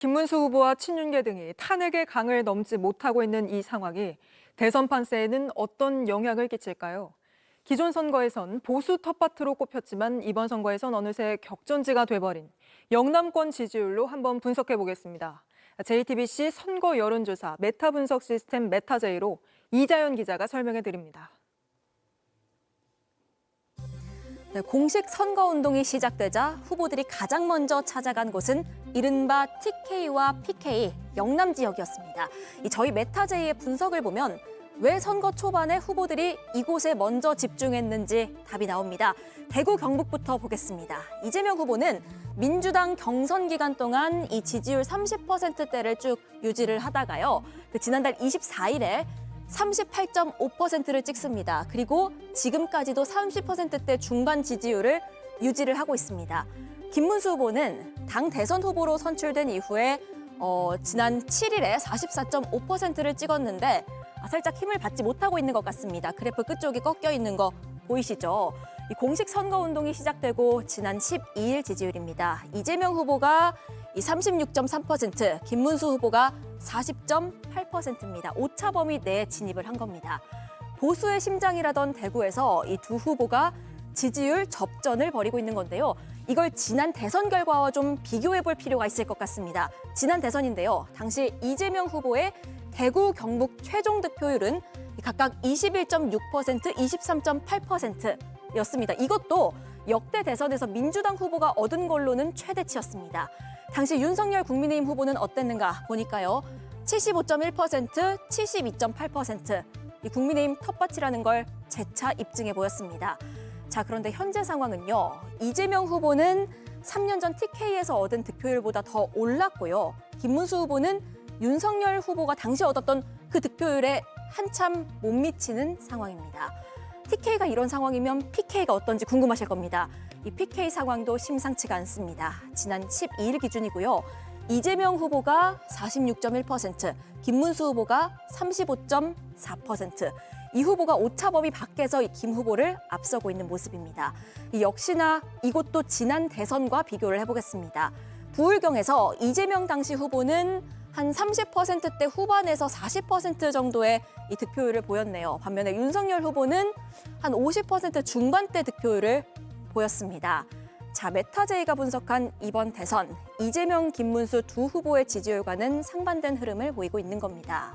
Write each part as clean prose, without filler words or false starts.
김문수 후보와 친윤계 등이 탄핵의 강을 넘지 못하고 있는 이 상황이 대선 판세에는 어떤 영향을 끼칠까요? 기존 선거에선 보수 텃밭으로 꼽혔지만 이번 선거에선 어느새 격전지가 돼버린 영남권 지지율로 한번 분석해 보겠습니다. JTBC 선거 여론조사 메타 분석 시스템 메타제이로 이자연 기자가 설명해 드립니다. 네, 공식 선거운동이 시작되자 후보들이 가장 먼저 찾아간 곳은 이른바 TK와 PK, 영남 지역이었습니다. 저희 메타제이의 분석을 보면 왜 선거 초반에 후보들이 이곳에 먼저 집중했는지 답이 나옵니다. 대구 경북부터 보겠습니다. 이재명 후보는 민주당 경선 기간 동안 이 지지율 30%대를 쭉 유지를 하다가요. 지난달 24일에 38.5%를 찍습니다. 그리고 지금까지도 30%대 중반 지지율을 유지를 하고 있습니다. 김문수 후보는 당 대선 후보로 선출된 이후에 지난 7일에 44.5%를 찍었는데 살짝 힘을 받지 못하고 있는 것 같습니다. 그래프 끝쪽이 꺾여 있는 거 보이시죠? 이 공식 선거운동이 시작되고 지난 12일 지지율입니다. 이재명 후보가 36.3%, 김문수 후보가 40.8%입니다. 오차 범위 내에 진입을 한 겁니다. 보수의 심장이라던 대구에서 이 두 후보가 지지율 접전을 벌이고 있는 건데요. 이걸 지난 대선 결과와 좀 비교해 볼 필요가 있을 것 같습니다. 지난 대선인데요. 당시 이재명 후보의 대구, 경북 최종 득표율은 각각 21.6%, 23.8%였습니다. 이것도 역대 대선에서 민주당 후보가 얻은 걸로는 최대치였습니다. 당시 윤석열 국민의힘 후보는 어땠는가 보니까요. 75.1%, 72.8%. 이 국민의힘 텃밭이라는 걸 재차 입증해 보였습니다. 자, 그런데 현재 상황은요. 이재명 후보는 3년 전 TK에서 얻은 득표율보다 더 올랐고요. 김문수 후보는 윤석열 후보가 당시 얻었던 그 득표율에 한참 못 미치는 상황입니다. TK가 이런 상황이면 PK가 어떤지 궁금하실 겁니다. 이 PK 상황도 심상치가 않습니다. 지난 12일 기준이고요. 이재명 후보가 46.1%, 김문수 후보가 35.4%. 이 후보가 오차 범위 밖에서 이 김 후보를 앞서고 있는 모습입니다. 역시나 이것도 지난 대선과 비교를 해보겠습니다. 부울경에서 이재명 당시 후보는 한 30%대 후반에서 40% 정도의 이 득표율을 보였네요. 반면에 윤석열 후보는 한 50% 중반대 득표율을 보였습니다. 자, 메타제이가 분석한 이번 대선, 이재명, 김문수 두 후보의 지지율과는 상반된 흐름을 보이고 있는 겁니다.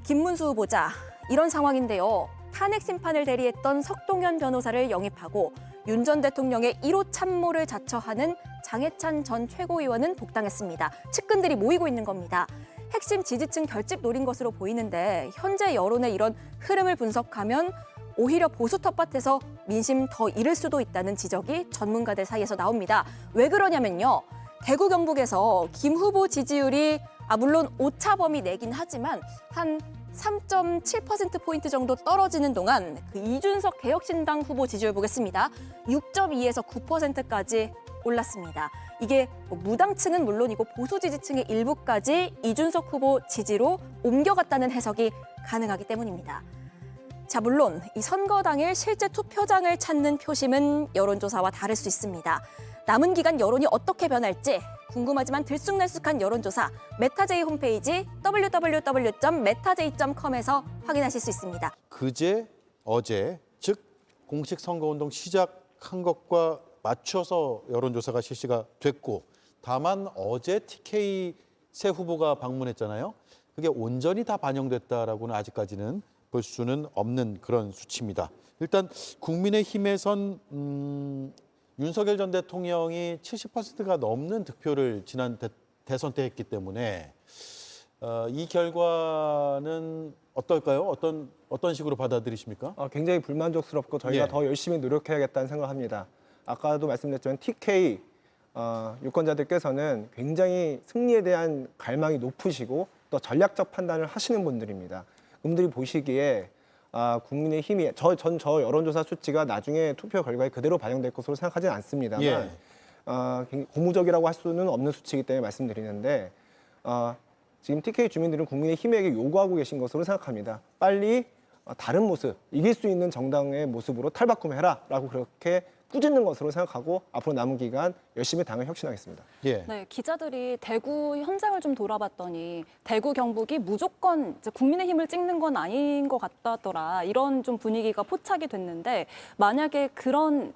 김문수 후보자, 이런 상황인데요. 탄핵 심판을 대리했던 석동현 변호사를 영입하고 윤 전 대통령의 1호 참모를 자처하는 장해찬 전 최고위원은 복당했습니다. 측근들이 모이고 있는 겁니다. 핵심 지지층 결집 노린 것으로 보이는데 현재 여론의 이런 흐름을 분석하면 오히려 보수 텃밭에서 민심 더 잃을 수도 있다는 지적이 전문가들 사이에서 나옵니다. 왜 그러냐면요. 대구 경북에서 김 후보 지지율이 물론 오차 범위 내긴 하지만 한 3.7%포인트 정도 떨어지는 동안 이준석 개혁신당 후보 지지율 보겠습니다. 6.2에서 9%까지 올랐습니다. 이게 무당층은 물론이고 보수 지지층의 일부까지 이준석 후보 지지로 옮겨갔다는 해석이 가능하기 때문입니다. 자, 물론 이 선거 당일 실제 투표장을 찾는 표심은 여론조사와 다를 수 있습니다. 남은 기간 여론이 어떻게 변할지 궁금하지만 들쑥날쑥한 여론조사 메타제이 홈페이지 www.metajay.com에서 확인하실 수 있습니다. 그제, 어제, 즉 공식 선거운동 시작한 것과 맞춰서 여론조사가 실시가 됐고 다만 어제 TK 새 후보가 방문했잖아요. 그게 온전히 다 반영됐다라고는 아직까지는 볼 수는 없는 그런 수치입니다. 일단 국민의힘에선 윤석열 전 대통령이 70%가 넘는 득표를 지난 대선 때 했기 때문에 이 결과는 어떨까요? 어떤 식으로 받아들이십니까? 굉장히 불만족스럽고 저희가 예. 더 열심히 노력해야겠다는 생각합니다. 아까도 말씀드렸지만 TK 유권자들께서는 굉장히 승리에 대한 갈망이 높으시고 또 전략적 판단을 하시는 분들입니다. 그분들이 보시기에 국민의힘이 저 여론조사 수치가 나중에 투표 결과에 그대로 반영될 것으로 생각하지는 않습니다만 예. 고무적이라고 할 수는 없는 수치이기 때문에 말씀드리는데 지금 TK 주민들은 국민의힘에게 요구하고 계신 것으로 생각합니다. 빨리 다른 모습, 이길 수 있는 정당의 모습으로 탈바꿈해라라고 그렇게 꾸짖는 것으로 생각하고 앞으로 남은 기간 열심히 당을 혁신하겠습니다. 예. 네, 기자들이 대구 현장을 좀 돌아봤더니 대구 경북이 무조건 이제 국민의힘을 찍는 건 아닌 것 같다더라. 이런 좀 분위기가 포착이 됐는데 만약에 그런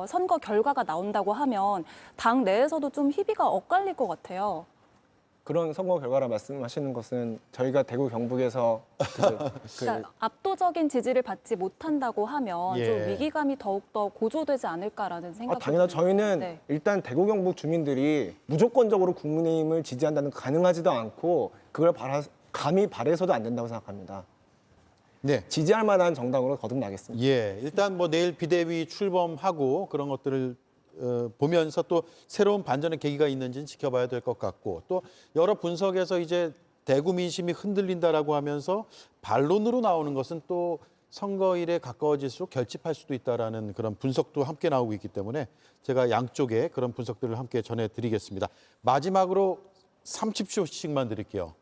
선거 결과가 나온다고 하면 당 내에서도 좀 희비가 엇갈릴 것 같아요. 그런 선거 결과라 말씀하시는 것은 저희가 대구 경북에서 그러니까 압도적인 지지를 받지 못한다고 하면 예. 좀 위기감이 더욱더 고조되지 않을까라는 생각이 당연하죠. 저희는 네. 일단 대구 경북 주민들이 무조건적으로 국민의힘을 지지한다는 거 가능하지도 않고 그걸 감히 바래서도 안 된다고 생각합니다. 네. 지지할 만한 정당으로 거듭나겠습니다. 예, 일단 뭐 내일 비대위 출범하고 그런 것들을 보면서 또 새로운 반전의 계기가 있는지는 지켜봐야 될 것 같고 또 여러 분석에서 이제 대구 민심이 흔들린다라고 하면서 반론으로 나오는 것은 또 선거일에 가까워질수록 결집할 수도 있다라는 그런 분석도 함께 나오고 있기 때문에 제가 양쪽의 그런 분석들을 함께 전해드리겠습니다. 마지막으로 30초씩만 드릴게요.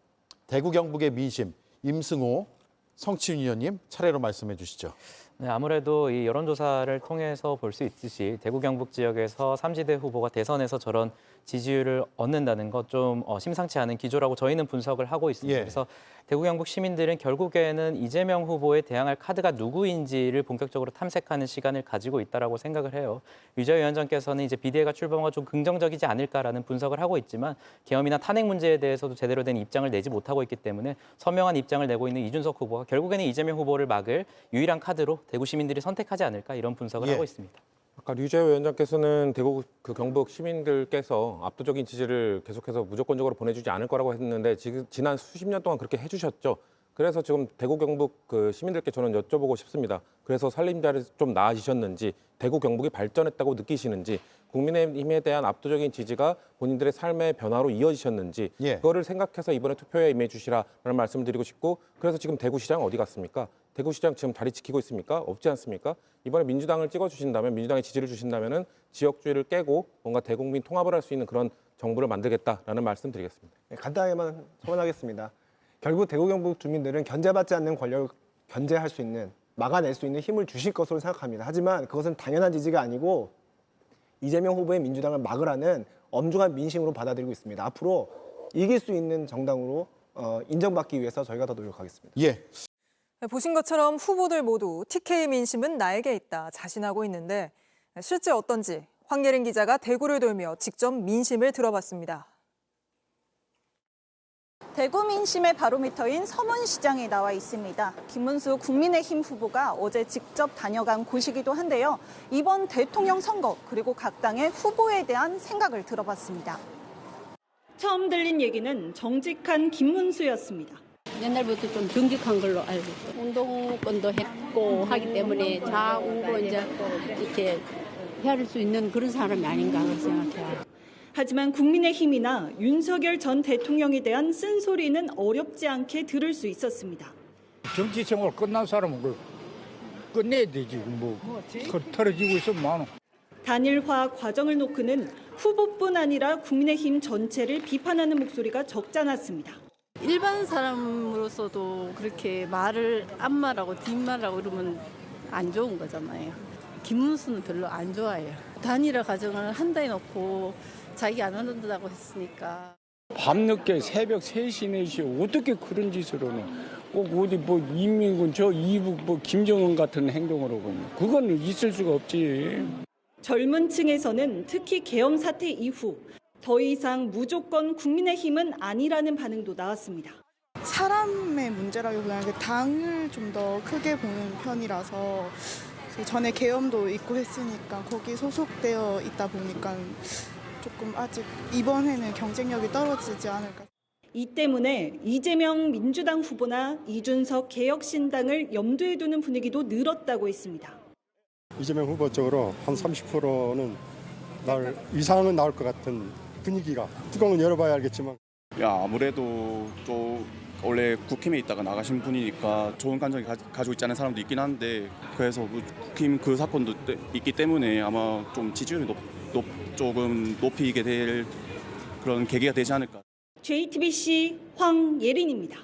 대구 경북의 민심 임승호 성취윤 의원님 차례로 말씀해 주시죠. 네, 아무래도 이 여론조사를 통해서 볼 수 있듯이 대구 경북 지역에서 삼지대 후보가 대선에서 저런 지지율을 얻는다는 것 좀 심상치 않은 기조라고 저희는 분석을 하고 있습니다. 예. 그래서 대구 경북 시민들은 결국에는 이재명 후보에 대항할 카드가 누구인지를 본격적으로 탐색하는 시간을 가지고 있다라고 생각을 해요. 유재하 위원장께서는 이제 비대위가 출범하고 좀 긍정적이지 않을까라는 분석을 하고 있지만 계엄이나 탄핵 문제에 대해서도 제대로 된 입장을 내지 못하고 있기 때문에 선명한 입장을 내고 있는 이준석 후보가 결국에는 이재명 후보를 막을 유일한 카드로 대구 시민들이 선택하지 않을까 이런 분석을 예. 하고 있습니다. 아까 류재호 위원장께서는 대구 경북 시민들께서 압도적인 지지를 계속해서 무조건적으로 보내주지 않을 거라고 했는데 지난 수십 년 동안 그렇게 해주셨죠. 그래서 지금 대구 경북 시민들께 저는 여쭤보고 싶습니다. 그래서 살림자리 좀 나아지셨는지, 대구 경북이 발전했다고 느끼시는지, 국민의힘에 대한 압도적인 지지가 본인들의 삶의 변화로 이어지셨는지 예. 그거를 생각해서 이번에 투표에 임해 주시라라는 말씀을 드리고 싶고 그래서 지금 대구시장 어디 갔습니까? 대구시장 지금 자리 지키고 있습니까? 없지 않습니까? 이번에 민주당을 찍어주신다면 민주당의 지지를 주신다면은 지역주의를 깨고 뭔가 대국민 통합을 할 수 있는 그런 정부를 만들겠다라는 말씀 드리겠습니다. 네, 간단하게만 서원하겠습니다. 결국 대구 경북 주민들은 견제받지 않는 권력을 견제할 수 있는 막아낼 수 있는 힘을 주실 것으로 생각합니다. 하지만 그것은 당연한 지지가 아니고 이재명 후보의 민주당을 막으라는 엄중한 민심으로 받아들이고 있습니다. 앞으로 이길 수 있는 정당으로 인정받기 위해서 저희가 더 노력하겠습니다. 예. 보신 것처럼 후보들 모두 TK 민심은 나에게 있다 자신하고 있는데 실제 어떤지 황예린 기자가 대구를 돌며 직접 민심을 들어봤습니다. 대구 민심의 바로미터인 서문시장에 나와 있습니다. 김문수 국민의힘 후보가 어제 직접 다녀간 곳이기도 한데요. 이번 대통령 선거 그리고 각 당의 후보에 대한 생각을 들어봤습니다. 처음 들린 얘기는 정직한 김문수였습니다. 옛날부터 좀 정직한 걸로 알고 있어요. 운동권도 했고 하기 때문에 좌우로 이제 이렇게 해야 할 수 있는 그런 사람이 아닌가 생각해요. 하지만 국민의힘이나 윤석열 전 대통령에 대한 쓴소리는 어렵지 않게 들을 수 있었습니다. 정치 생활 끝난 사람은 그걸 끝내야 되지. 그 털어지고 있으면 많아. 단일화 과정을 놓고는 후보뿐 아니라 국민의힘 전체를 비판하는 목소리가 적잖았습니다. 일반 사람으로서도 그렇게 말을 앞말하고 뒷말하고 이러면 안 좋은 거잖아요. 김문수는 별로 안 좋아해요. 단일화 과정을 한다 해놓고 자기 안 한다고 했으니까. 밤늦게 새벽 3시, 4시에 어떻게 그런 짓을 하냐. 꼭 어디 뭐 인민군 저 이북 뭐 김정은 같은 행동을 하고 그건 있을 수가 없지. 젊은 층에서는 특히 계엄 사태 이후 더 이상 무조건 국민의힘은 아니라는 반응도 나왔습니다. 사람의 문제라기보다는 당을 좀 더 크게 보는 편이라서 전에 계엄도 있고 했으니까 거기 소속되어 있다 보니까 조금 아직 이번에는 경쟁력이 떨어지지 않을까. 이 때문에 이재명 민주당 후보나 이준석 개혁신당을 염두에 두는 분위기도 늘었다고 했습니다. 이재명 후보 쪽으로 한 30%는 이상은 나올 것 같은 분위기가 뚜껑은 열어봐야 알겠지만 아무래도 또 원래 국힘에 있다가 나가신 분이니까 좋은 감정이 가지고 있지 않은 사람도 있긴 한데 그래서 국힘 그 사건도 있기 때문에 아마 좀 지지율이 조금 높이게 될 그런 계기가 되지 않을까. JTBC 황예린입니다.